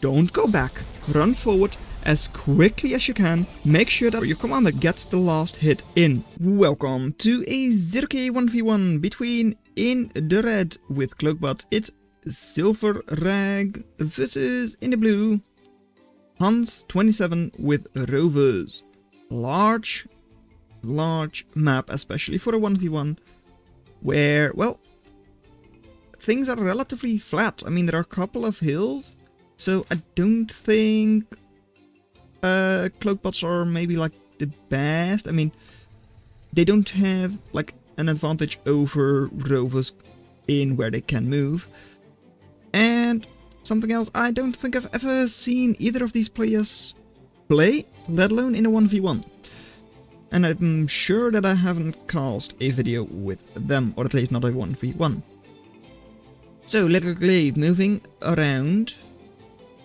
don't go back, run forward as quickly as you can, make sure that your commander gets the last hit in. Welcome to a zerok 1v1 between in the red with cloakbots. It's Xilverag versus in the blue Hans27 with rovers. Large map, especially for a 1v1 where, well, things are relatively flat. I mean, there are a couple of hills, so I don't think cloakbots are maybe like the best. I mean, they don't have like an advantage over rovers in where they can move. And something else, I don't think I've ever seen either of these players play, let alone in a 1v1. And I'm sure that I haven't cast a video with them, or at least not a 1v1. So, little glaive moving around.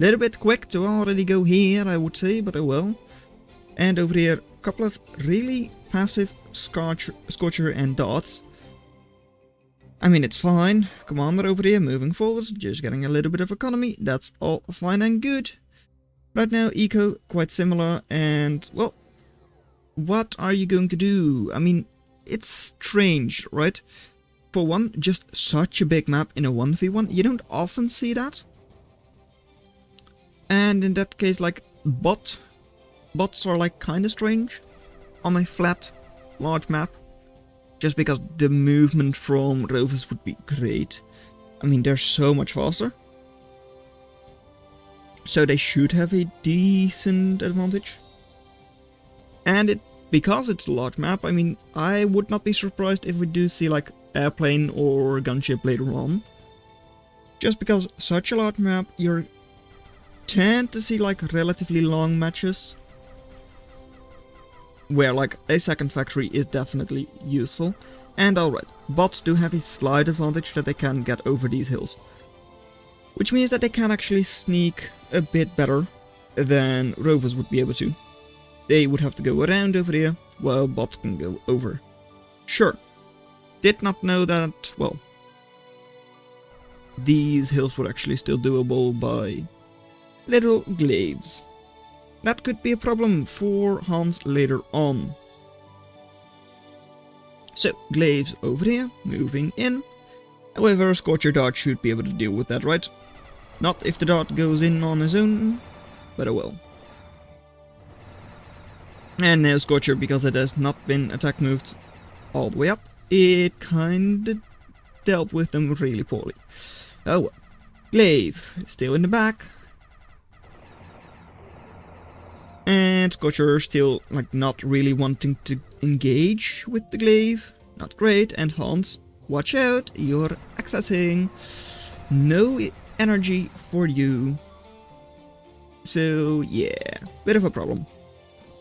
Little bit quick to already go here, I would say, but oh well. And over here, a couple of really passive Scorcher and dots. I mean, it's fine. Commander over here moving forwards, just getting a little bit of economy. That's all fine and good. Right now, eco quite similar, and well, what are you going to do? I mean, it's strange, right? For one, just such a big map in a 1v1, you don't often see that. And in that case, like, bots are like kinda strange on a flat, large map. Just because the movement from rovers would be great. I mean, they're so much faster. So they should have a decent advantage. And because it's a large map, I mean, I would not be surprised if we do see like airplane or gunship later on. Just because such a large map, you tend to see like relatively long matches. Where like a second factory is definitely useful. And alright, bots do have a slight advantage that they can get over these hills. Which means that they can actually sneak a bit better than rovers would be able to. They would have to go around over here, while bots can go over. Sure. Did not know that, well, these hills were actually still doable by little glaives. That could be a problem for Hans later on. So, glaives over here, moving in. However, a Scorcher dart should be able to deal with that, right? Not if the dart goes in on his own, but oh well. And now Scorcher, because it has not been attack moved all the way up, it kinda dealt with them really poorly. Oh well. Glaive, still in the back. And Scorcher still like not really wanting to engage with the glaive. Not great. And Hans, watch out, you're accessing. No energy for you. So yeah, bit of a problem.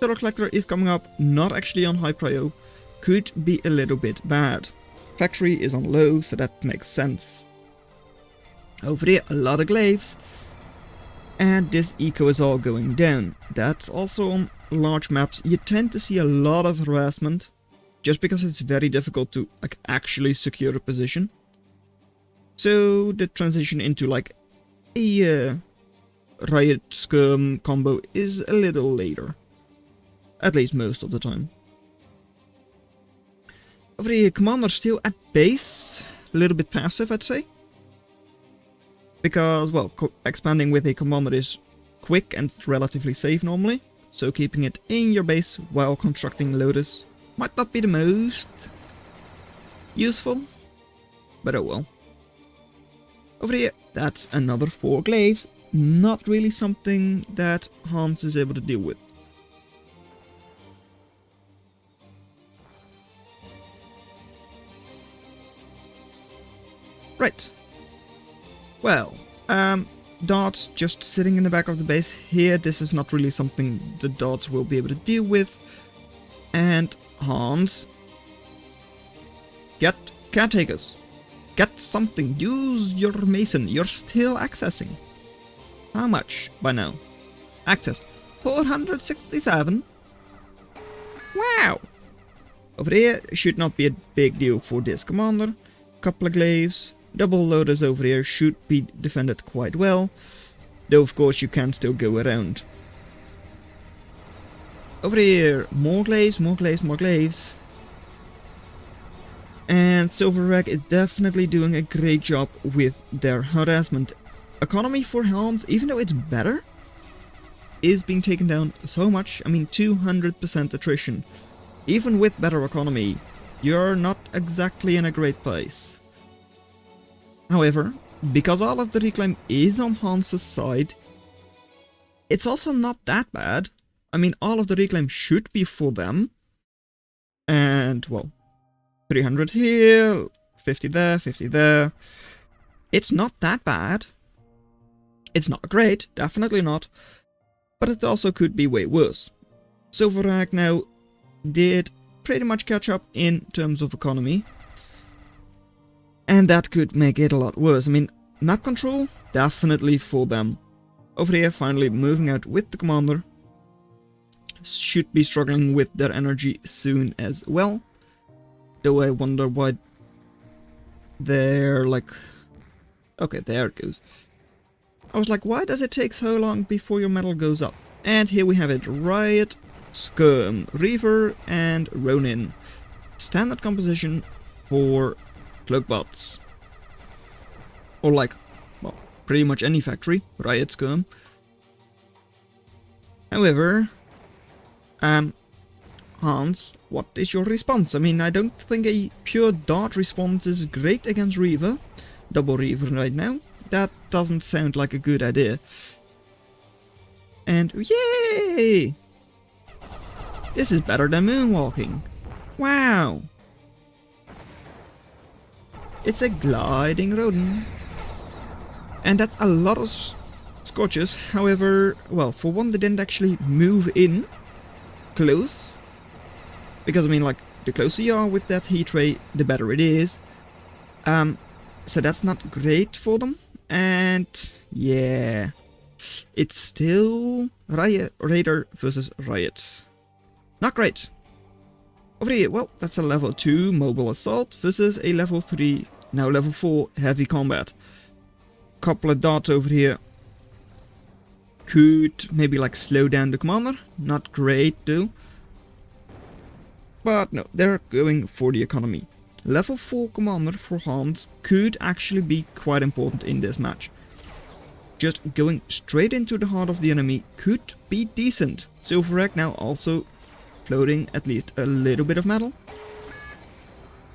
Zerok Collector is coming up, not actually on high prio. Could be a little bit bad. Factory is on low, so that makes sense. Over here, a lot of glaives. And this eco is all going down. That's also on large maps. You tend to see a lot of harassment. Just because it's very difficult to like actually secure a position. So the transition into like a riot scum combo is a little later. At least most of the time. Over here, commander still at base. A little bit passive, I'd say. Because, well, expanding with a commander is quick and relatively safe normally. So keeping it in your base while constructing lotus might not be the most useful. But oh well. Over here, that's another 4 glaives. Not really something that Hans is able to deal with. Right. Well, darts just sitting in the back of the base here. This is not really something the darts will be able to deal with. And Hans, get caretakers. Get something. Use your mason. You're still accessing. How much by now? Access 467. Wow. Over here should not be a big deal for this commander. Couple of glaives. Double loaders over here should be defended quite well. Though of course you can still go around. Over here, more glaives, more glaives, more glaives. And Xilverag is definitely doing a great job with their harassment. Economy for Hans, even though it's better, is being taken down so much. I mean, 200% attrition. Even with better economy, you're not exactly in a great place. However, because all of the reclaim is on Hans' side, it's also not that bad. I mean, all of the reclaim should be for them. And, well, 300 here, 50 there, 50 there. It's not that bad. It's not great, definitely not. But it also could be way worse. Xilverag now did pretty much catch up in terms of economy. And that could make it a lot worse. I mean, map control, definitely for them. Over here, finally moving out with the commander. Should be struggling with their energy soon as well. Though I wonder why they're like... Okay, there it goes. I was like, why does it take so long before your metal goes up? And here we have it. Riot, Skirm, Reaver, and Ronin. Standard composition for cloakbots. Or like, well, pretty much any factory. Riot, Skirm. However, Hans, what is your response? I mean, I don't think a pure dart response is great against Reaver. Double Reaver right now. That doesn't sound like a good idea. And yay! This is better than moonwalking. Wow! It's a gliding rodent. And that's a lot of scorches. However, well, for one, they didn't actually move in close. Because, I mean, like, the closer you are with that heat ray, the better it is. So that's not great for them. And, yeah. It's still Raider versus Riot. Not great. Over here, well, that's a level 2 mobile assault versus a level 3, now level 4 heavy combat. Couple of darts over here. Could maybe like slow down the commander. Not great though. But no, they're going for the economy. Level 4 commander for Hans could actually be quite important in this match. Just going straight into the heart of the enemy could be decent. Xilverag now also floating at least a little bit of metal.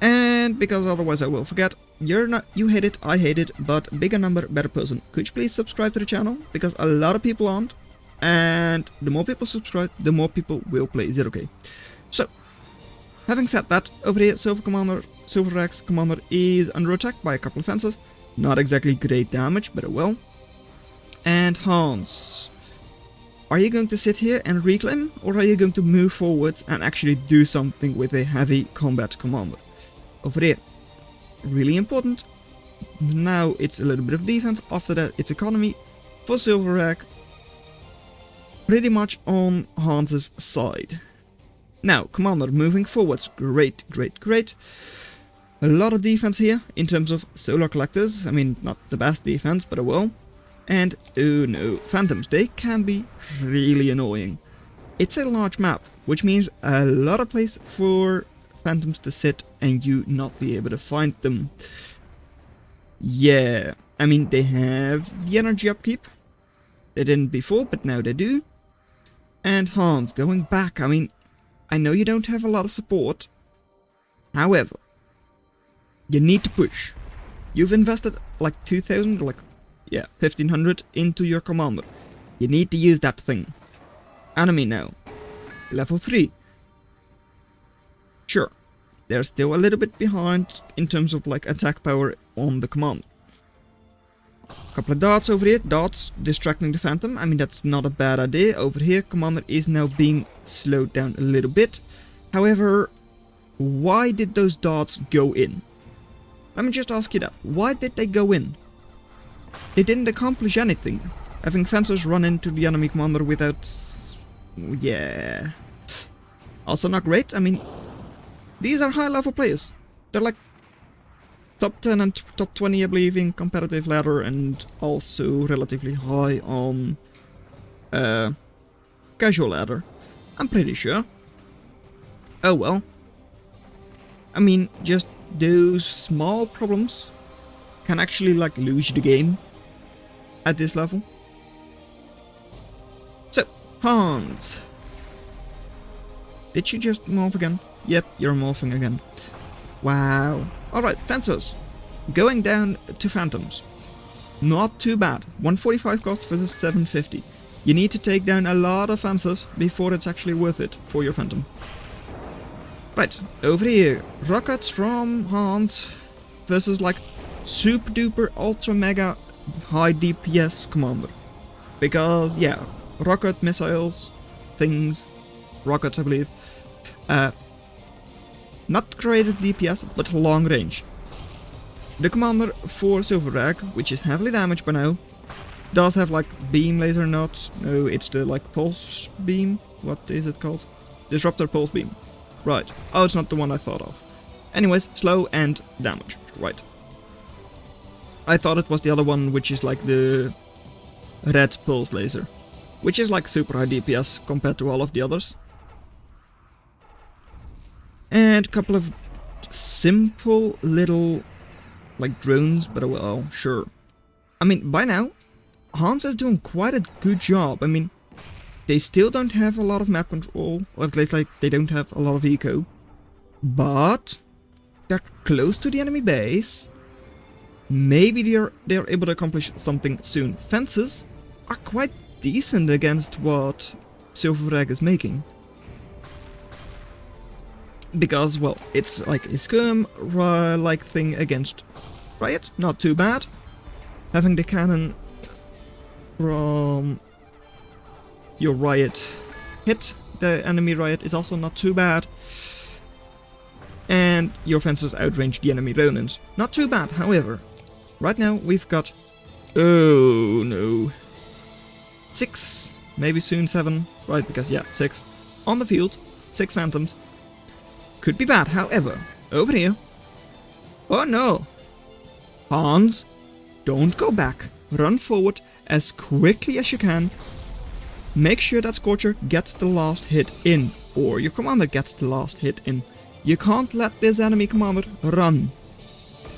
And because otherwise I will forget, you hate it, I hate it, but bigger number, better person. Could you please subscribe to the channel? Because a lot of people aren't. And the more people subscribe, the more people will play Zerok. So, having said that, over here, Xilverag's commander is under attack by a couple of fences. Not exactly great damage, but well. And Hans, are you going to sit here and reclaim, or are you going to move forward and actually do something with a heavy combat commander? Over here, really important. Now it's a little bit of defense, after that it's economy for Xilverag. Pretty much on Hans' side. Now, commander moving forwards, great, great, great. A lot of defense here in terms of solar collectors. I mean, not the best defense, but well. And, oh no, phantoms, they can be really annoying. It's a large map, which means a lot of place for phantoms to sit and you not be able to find them. Yeah, I mean, they have the energy upkeep. They didn't before, but now they do. And Hans, going back, I mean, I know you don't have a lot of support. However, you need to push. You've invested like 2,000 or like, yeah, 1,500 into your commander. You need to use that thing. Enemy now. Level 3. Sure, they're still a little bit behind in terms of like attack power on the commander. Couple of darts over here, darts distracting the phantom. I mean, that's not a bad idea. Over here, commander is now being slowed down a little bit. However, why did those darts go in? Let me just ask you that. Why did they go in? They didn't accomplish anything. Having fencers run into the enemy commander without... yeah. Also not great. I mean, these are high level players. They're like top 10 and top 20, I believe, in competitive ladder, and also relatively high on casual ladder. I'm pretty sure. Oh well. I mean, just those small problems can actually like lose the game at this level. So, Hans. Did you just morph again? Yep, you're morphing again. Wow. Alright, fencers. Going down to phantoms. Not too bad. 145 cost versus 750. You need to take down a lot of fencers before it's actually worth it for your phantom. Right, over here. Rockets from Hans versus like super duper ultra mega high DPS commander. Because, yeah, rocket missiles, things, rockets I believe. Not great at DPS, but long range. The commander for Xilverag, which is heavily damaged by now, does have like beam laser not. No, it's the like pulse beam. What is it called? Disruptor pulse beam. Right. Oh, it's not the one I thought of. Anyways, slow and damage. Right. I thought it was the other one, which is like the red pulse laser, which is like super high DPS compared to all of the others. And a couple of simple little like drones, but well, sure. I mean, by now, Hans is doing quite a good job. I mean, they still don't have a lot of map control, or at least like they don't have a lot of eco, but they're close to the enemy base. Maybe they're able to accomplish something soon. Fences are quite decent against what Xilverag is making. Because, well, it's like a skirm-like thing against Riot, not too bad. Having the cannon from your Riot hit the enemy Riot is also not too bad. And your fences outrange the enemy Ronins. Not too bad, however. Right now we've got... oh no. 6, maybe soon 7, right, because yeah, 6. On the field, 6 phantoms. Could be bad, however, over here. Oh no! Hans, don't go back. Run forward as quickly as you can. Make sure that Scorcher gets the last hit in, or your commander gets the last hit in. You can't let this enemy commander run.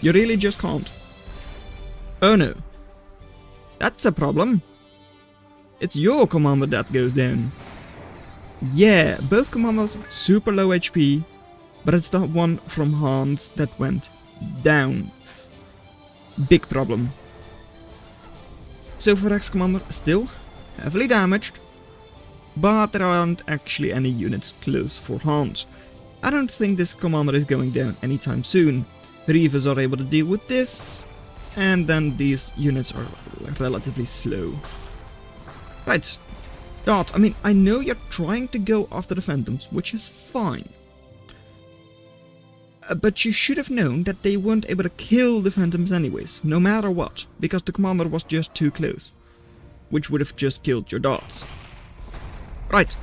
You really just can't. Oh no. That's a problem. It's your commander that goes down. Yeah, both commanders super low HP. But it's the one from Hans that went down. Big problem. Xilverag's commander still heavily damaged, but there aren't actually any units close for Hans. I don't think this commander is going down anytime soon. Reavers are able to deal with this, and then these units are relatively slow. Right. Dot, I mean, I know you're trying to go after the phantoms, which is fine. But you should have known that they weren't able to kill the phantoms anyways, no matter what, because the commander was just too close, which would have just killed your dots. Right.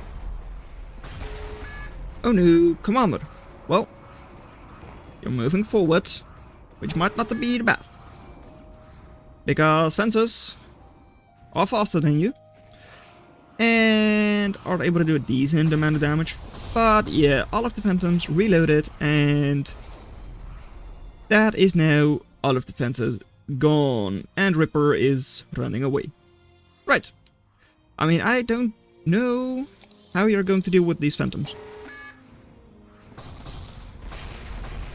Oh no, commander. Well, you're moving forward, which might not be the best, because fencers are faster than you, and are able to do a decent amount of damage. But yeah, all of the phantoms reloaded, and that is now all of the fences gone, and Ripper is running away. Right. I mean, I don't know how you're going to deal with these phantoms.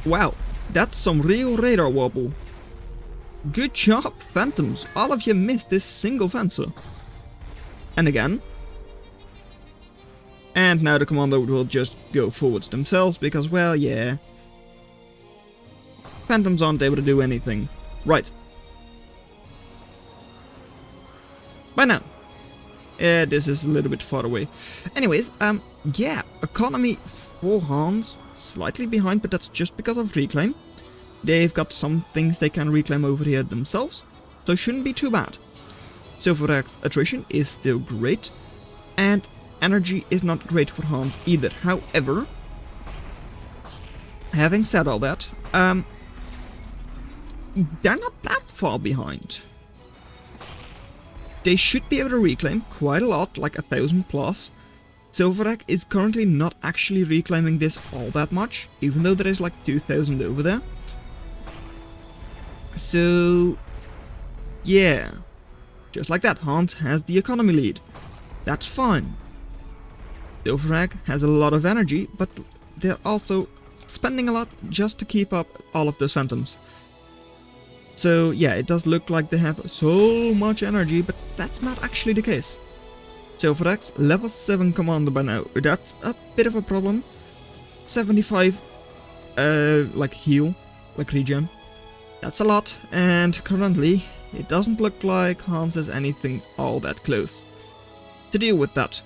Wow, that's some real radar wobble. Good job, phantoms. All of you missed this single fencer. And again. And now the commander will just go forwards themselves, because, well, yeah. Phantoms aren't able to do anything. Right. By now. This is a little bit far away. Anyways, yeah, economy for Hans, slightly behind, but that's just because of reclaim. They've got some things they can reclaim over here themselves, so shouldn't be too bad. Xilverag's attrition is still great, and energy is not great for Hans either. However, having said all that, they're not that far behind. They should be able to reclaim quite a lot, like 1,000 plus. Xilverag is currently not actually reclaiming this all that much, even though there is like 2,000 over there. So, yeah. Just like that, Hans has the economy lead. That's fine. Xilverag has a lot of energy, but they're also spending a lot just to keep up all of those phantoms. So yeah, it does look like they have so much energy, but that's not actually the case. Xilverag's level 7 commander by now, that's a bit of a problem. 75 like heal, like regen. That's a lot, and currently it doesn't look like Hans has anything all that close to deal with that.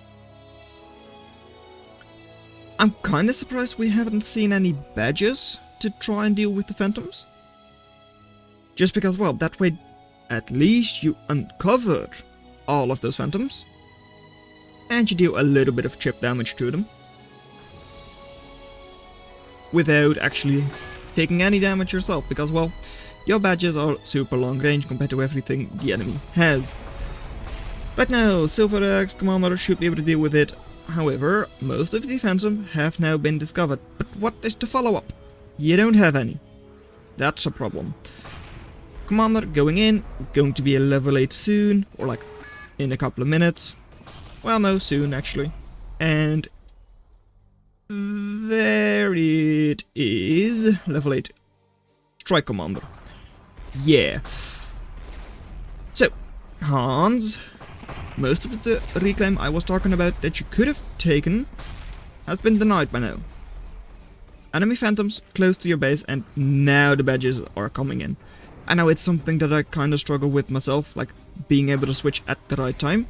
I'm kinda surprised we haven't seen any badges to try and deal with the phantoms. Just because, well, that way at least you uncover all of those phantoms. And you deal a little bit of chip damage to them. Without actually taking any damage yourself, because, well, your badges are super long range compared to everything the enemy has. Right now, Xilverag's commander should be able to deal with it. However, most of the phantom have now been discovered. But what is the follow-up? You don't have any. That's a problem. Commander going in, going to be a level 8 soon, or like in a couple of minutes. Well, no, soon actually. And there it is, level 8. Strike Commander. Yeah. So, Hans, most of the reclaim I was talking about that you could have taken has been denied by now. Enemy phantoms close to your base, and now the badges are coming in. I know it's something that I kind of struggle with myself, like being able to switch at the right time.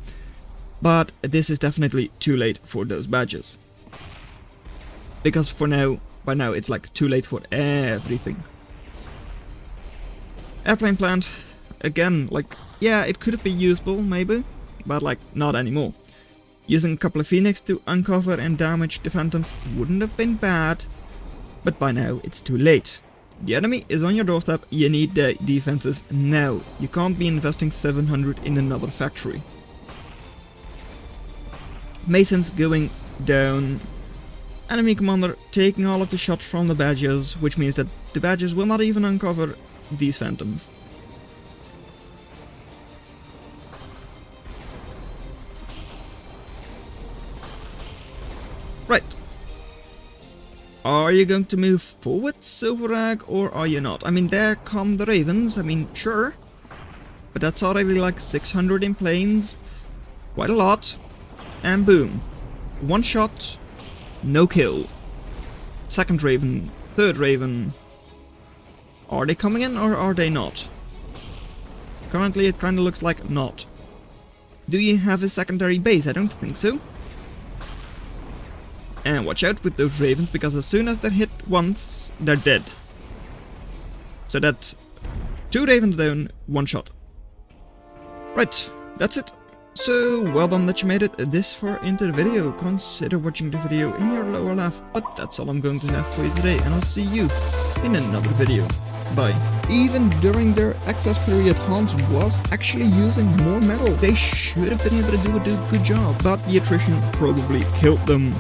But this is definitely too late for those badges. Because for now, by now it's like too late for everything. Airplane plant, again, like, yeah, it could be useful maybe, but like not anymore. Using a couple of Phoenix to uncover and damage the phantoms wouldn't have been bad, but by now it's too late. The enemy is on your doorstep, you need the defenses now. You can't be investing 700 in another factory. Masons going down. Enemy commander taking all of the shots from the badges, which means that the badges will not even uncover these phantoms. Right. Are you going to move forward, Xilverag, or are you not? I mean, there come the ravens, I mean, sure. But that's already like 600 in planes. Quite a lot. And boom. One shot, no kill. Second raven, third raven. Are they coming in or are they not? Currently it kinda looks like not. Do you have a secondary base? I don't think so. And watch out with those ravens, because as soon as they're hit once, they're dead. So that's 2 ravens down, 1 shot. Right, that's it. So, well done that you made it this far into the video. Consider watching the video in your lower left. But that's all I'm going to have for you today, and I'll see you in another video. Bye. Even during their access period, Hans was actually using more metal. They should have been able to do a good job, but the attrition probably killed them.